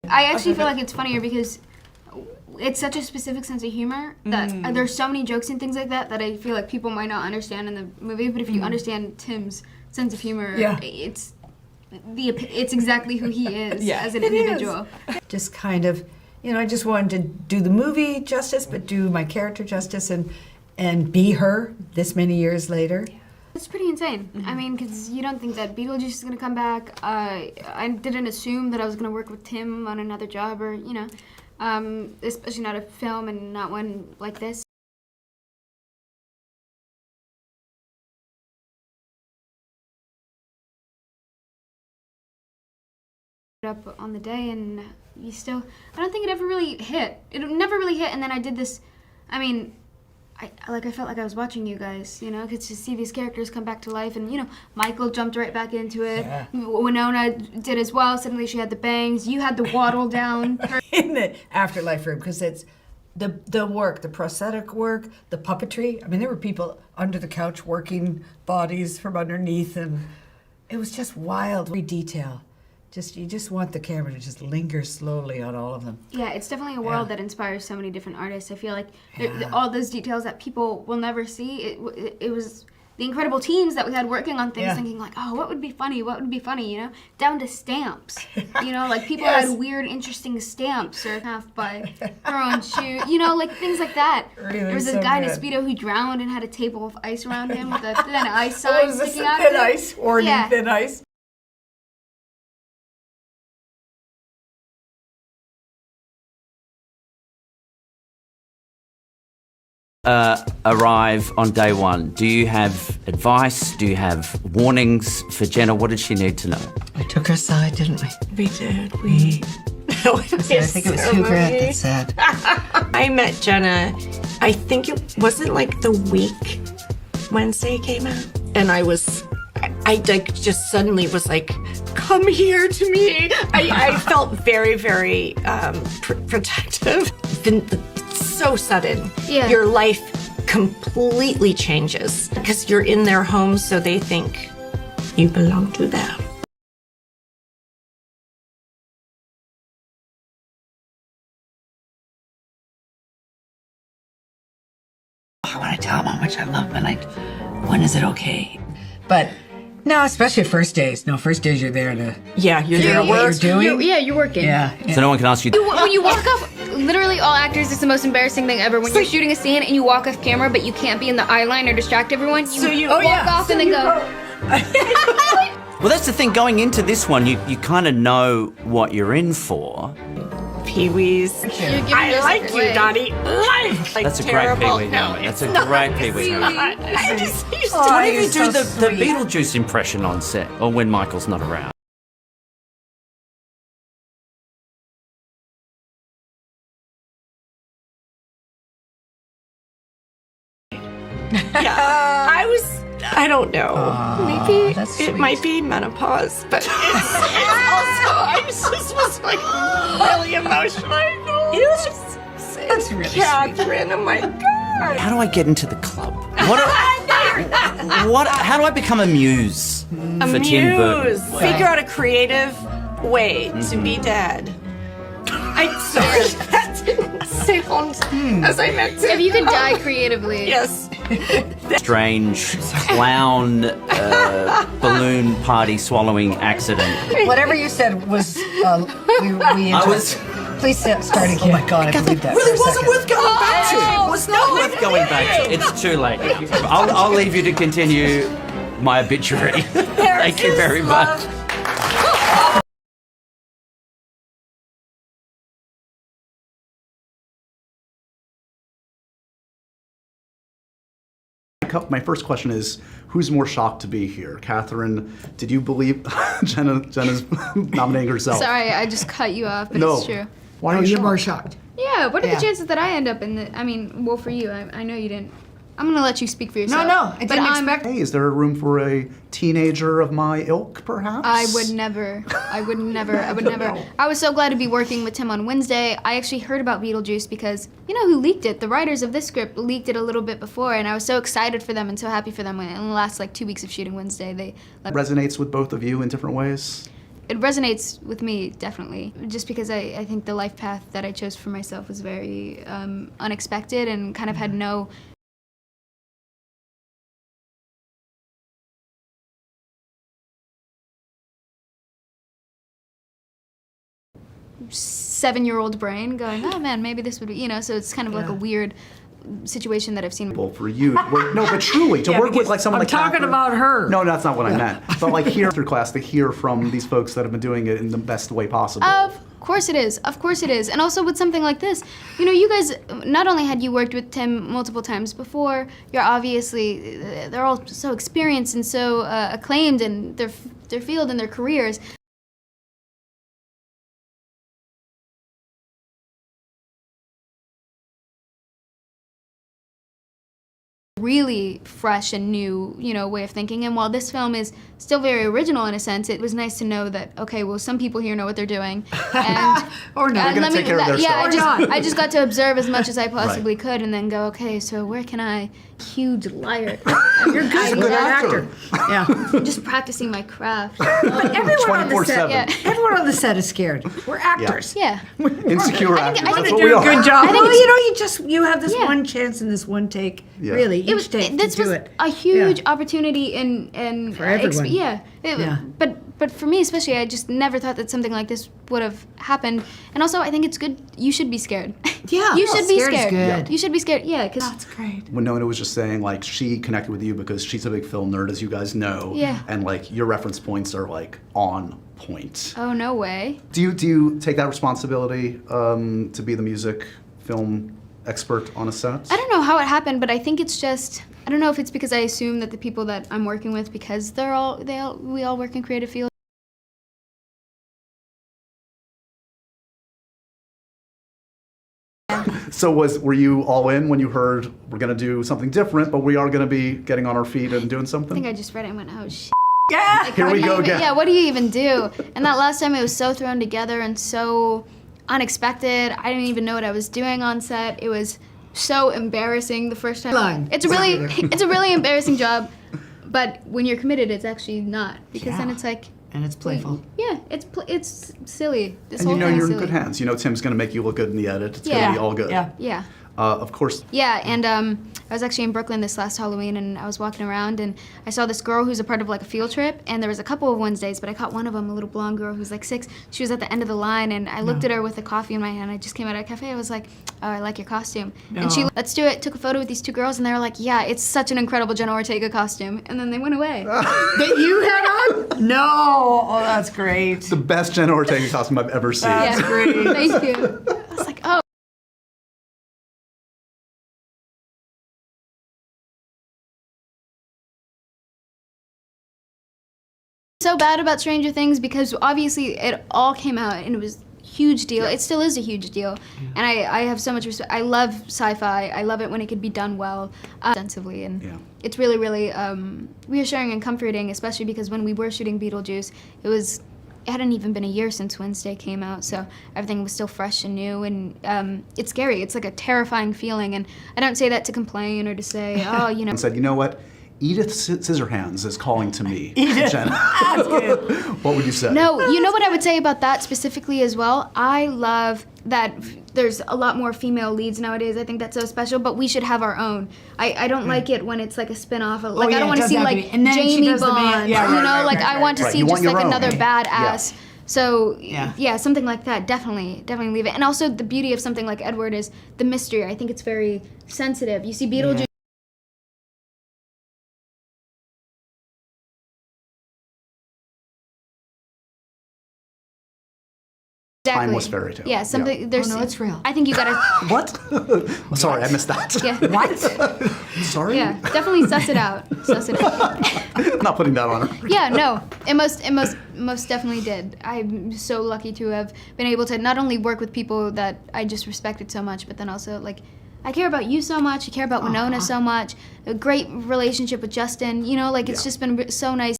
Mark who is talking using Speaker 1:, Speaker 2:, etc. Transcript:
Speaker 1: I actually feel like it's funnier because it's such a specific sense of humor that there's so many jokes and things like that I feel like people might not understand in the movie. But if you understand Tim's sense of humor, it's exactly who he is as an individual.
Speaker 2: Just kind of, I just wanted to do the movie justice, but do my character justice and be her this many years later.
Speaker 1: It's pretty insane. I mean, because you don't think that Beetlejuice is going to come back. I didn't assume that I was going to work with Tim on another job or, especially not a film and not one like this. Up on the day and I don't think it ever really hit. It never really hit, and then I did this, I felt like I was watching you guys, because to see these characters come back to life, and Michael jumped right back into it. Yeah. Winona did as well. Suddenly she had the bangs. You had the waddle down.
Speaker 2: In the afterlife room, because it's the work, the prosthetic work, the puppetry. I mean, there were people under the couch working bodies from underneath, and it was just wild. Every detail. You just want the camera to just linger slowly on all of them. Yeah, it's definitely a world that inspires so many different artists. I feel like all those details that people will never see. It was the incredible teams that we had working on things, thinking like, oh, what would be funny? What would be funny? Down to stamps. Like people had weird, interesting stamps or half by her own shoe. Like things like that. Really, there was this guy in a Speedo who drowned and had a table of ice around him with a thin ice sign sticking out. Thin ice, warning, thin ice.
Speaker 3: Arrive on day one. Do you have advice? Do you have warnings for Jenna? What did she need to know?
Speaker 2: We took her side, didn't we?
Speaker 4: We did. I
Speaker 2: think it was Hugh Grant that said.
Speaker 4: I met Jenna, I think it wasn't like the week Wednesday came out. And I just suddenly was like, come here to me. I felt very, very protective. So sudden. Yeah. Your life completely changes because you're in their home, so they think you belong to them.
Speaker 2: I want to tell them how much I love them, and when is it okay? But no, especially first days. No, first days you're there to...
Speaker 4: Yeah, you're there to work.
Speaker 1: You're working.
Speaker 3: Yeah. So no one can ask you...
Speaker 1: When you walk off, literally all actors, it's the most embarrassing thing ever. When you're shooting a scene and you walk off camera, but you can't be in the eye line or distract everyone, you walk off and then go...
Speaker 3: Well, that's the thing. Going into this one, you kind of know what you're in for.
Speaker 4: Pee-wees. I like you, Donnie.
Speaker 3: That's a great Pee-wee moment. That's a great Pee-wee moment. What do you do the Beetlejuice impression on set, or when Michael's not around?
Speaker 4: I don't know. Maybe it might be menopause, but it's also, I just was like really emotional. It was just
Speaker 2: that's really
Speaker 4: Catherine,
Speaker 2: sweet.
Speaker 4: Oh my God.
Speaker 3: How do I get into the club? How do I become a muse for Tim Burton?
Speaker 4: Figure out a creative way to be dead. That didn't sound as I meant to.
Speaker 1: If you could die creatively.
Speaker 4: Yes.
Speaker 3: Strange clown balloon party swallowing accident.
Speaker 2: Whatever you said was Please start again. Oh my God, I believe that.
Speaker 3: Really wasn't worth going back to. It was not worth going back to. It's too late. I'll leave you to continue my obituary. Thank you very much.
Speaker 5: My first question is, who's more shocked to be here? Catherine, did you believe Jenna's nominating herself?
Speaker 1: Sorry, I just cut you off, but it's true.
Speaker 5: Why are you
Speaker 2: you're more shocked?
Speaker 1: Yeah, what are the chances that I end up in the, for you, I know you didn't. I'm gonna let you speak for yourself.
Speaker 2: No, I didn't expect.
Speaker 5: Hey, is there a room for a teenager of my ilk, perhaps?
Speaker 1: I would never. I would never. I was so glad to be working with Tim on Wednesday. I actually heard about Beetlejuice because, you know who leaked it? The writers of this script leaked it a little bit before, and I was so excited for them and so happy for them. In the last 2 weeks of shooting Wednesday, they...
Speaker 5: Resonates with both of you in different ways?
Speaker 1: it resonates with me, definitely. Just because I think the life path that I chose for myself was very unexpected and kind of had no seven-year-old brain going, oh man, maybe this would be, so it's kind of like a weird situation that I've seen.
Speaker 5: Well, for you, no, but truly, to work with like someone
Speaker 2: I'm
Speaker 5: like
Speaker 2: talking
Speaker 5: Catherine-
Speaker 2: about her.
Speaker 5: No, that's not what I meant. But like here through class, to hear from these folks that have been doing it in the best way possible.
Speaker 1: Of course it is. Of course it is. And also with something like this, you guys, not only had you worked with Tim multiple times before, you're obviously, they're all so experienced and so acclaimed in their field and their careers. Really fresh and new, way of thinking. And while this film is still very original in a sense, it was nice to know that, okay, well, some people here know what they're doing. And
Speaker 2: Or not.
Speaker 5: They're gonna take care of their stuff.
Speaker 1: I just got to observe as much as I possibly could and then go, okay, so where can I, huge liar.
Speaker 2: You're good.
Speaker 5: She's a good actor.
Speaker 2: Yeah.
Speaker 1: I'm just practicing my craft.
Speaker 2: But everyone on the
Speaker 5: 24/7.
Speaker 2: set,
Speaker 1: Yeah.
Speaker 2: everyone on the set is scared. We're actors.
Speaker 1: Yeah.
Speaker 5: Insecure
Speaker 1: I think-
Speaker 5: actors.
Speaker 1: I
Speaker 5: That's
Speaker 1: think
Speaker 5: what
Speaker 2: Do
Speaker 5: we
Speaker 2: a
Speaker 5: are.
Speaker 2: good job.
Speaker 1: I think
Speaker 2: Well, you have this
Speaker 1: Yeah.
Speaker 2: one chance in this one take.
Speaker 5: Yeah.
Speaker 2: Really,
Speaker 1: It was
Speaker 2: each take
Speaker 1: this
Speaker 2: to do
Speaker 1: was
Speaker 2: it.
Speaker 1: a huge
Speaker 2: Yeah.
Speaker 1: opportunity in
Speaker 2: For everyone.
Speaker 1: yeah.
Speaker 2: Yeah.
Speaker 1: But for me especially, I just never thought that something like this would have happened. And also, I think it's good. You should be scared.
Speaker 2: Yeah.
Speaker 1: you should be
Speaker 2: Scared is
Speaker 1: scared.
Speaker 2: good.
Speaker 1: You should be scared. Yeah, because
Speaker 2: That's great.
Speaker 5: Winona was just saying like she connected with you because she's a big film nerd, as you guys know.
Speaker 1: Yeah.
Speaker 5: And like your reference points are like on point.
Speaker 1: oh no way.
Speaker 5: Do you take that responsibility to be the music film expert on a set?
Speaker 1: I don't know how it happened, but I think it's just, I don't know if it's because I assume that the people that I'm working with, because we all work in creative fields.
Speaker 5: So were you all in when you heard we're gonna do something different, but we are gonna be getting on our feet and doing
Speaker 1: I think
Speaker 5: something?
Speaker 1: I just read it and went, oh shit.
Speaker 2: Yeah.
Speaker 5: Here
Speaker 1: What
Speaker 5: we
Speaker 1: do you
Speaker 5: go
Speaker 1: even-
Speaker 5: again.
Speaker 1: Yeah, what do you even do? And that last time it was so thrown together and so unexpected. I didn't even know what I was doing on set. It was so embarrassing the first time.
Speaker 2: Line.
Speaker 1: It's a really embarrassing job, but when you're committed, it's actually not, because then
Speaker 2: Yeah.
Speaker 1: it's like,
Speaker 2: And it's playful.
Speaker 1: yeah, it's silly. This
Speaker 5: And
Speaker 1: whole
Speaker 5: you know
Speaker 1: thing is
Speaker 5: you're in
Speaker 1: silly.
Speaker 5: good hands. You know Tim's gonna make you look good in the edit. It's
Speaker 1: Yeah.
Speaker 5: gonna be all good.
Speaker 2: Yeah.
Speaker 1: Yeah.
Speaker 5: Of course.
Speaker 1: Yeah, and I was actually in Brooklyn this last Halloween, and I was walking around, and I saw this girl who's a part of like a field trip, and there was a couple of Wednesdays, but I caught one of them, a little blonde girl who's like 6. She was at the end of the line, and I looked at her with a coffee in my hand. I just came out of a cafe. I was like, oh, I like your costume. And she, let's do it, took a photo with these 2 girls, and they were like, yeah, it's such an incredible Jenna Ortega costume. And then they went away.
Speaker 2: That you had on? No. Oh, that's great.
Speaker 5: The best Jenna Ortega costume I've ever seen.
Speaker 2: That's great.
Speaker 1: Thank you. I was like, oh. So bad about Stranger Things because obviously it all came out and it was a huge deal. It still is a huge deal. And I have so much respect. I love sci-fi. I love it when it could be done well, extensively. And
Speaker 5: Yeah.
Speaker 1: it's really, really reassuring and comforting, especially because when we were shooting Beetlejuice, it hadn't even been a year since Wednesday came out, so everything was still fresh and new, and it's scary. It's like a terrifying feeling, and I don't say that to complain or to say, oh,
Speaker 5: And said, you know what? Edith Scissorhands is calling to me. Jenna.
Speaker 2: That's good.
Speaker 5: What would you say?
Speaker 1: No, you know what I would say about that specifically as well? I love that there's a lot more female leads nowadays. I think that's so special, but we should have our own. I don't like it when it's like a spin-off. Like,
Speaker 2: yeah,
Speaker 1: I don't
Speaker 2: it
Speaker 1: want to
Speaker 2: does
Speaker 1: see
Speaker 2: have to
Speaker 1: like
Speaker 2: be. And then she
Speaker 1: Jamie
Speaker 2: does the man-
Speaker 1: Bond,
Speaker 2: yeah, right,
Speaker 1: like I want to
Speaker 5: right.
Speaker 1: see
Speaker 5: You want
Speaker 1: just
Speaker 5: your
Speaker 1: like
Speaker 5: own.
Speaker 1: another badass. So
Speaker 2: Yeah.
Speaker 1: something like that, definitely leave it. And also the beauty of something like Edward is the mystery. I think it's very sensitive. You see Beetlejuice.
Speaker 5: Timeless fairy tale.
Speaker 1: Yeah, something. There's.
Speaker 2: Oh, no, it's real.
Speaker 1: I think you gotta.
Speaker 5: What? Sorry, I missed that.
Speaker 1: Yeah.
Speaker 2: What?
Speaker 5: Sorry?
Speaker 1: Yeah, definitely suss it out. Suss it out.
Speaker 5: Not putting that on her.
Speaker 1: Yeah, no, it most definitely did. I'm so lucky to have been able to not only work with people that I just respected so much, but then also like I care about you so much. I care about Winona so much. A great relationship with Justin. You know, like it's just been so nice.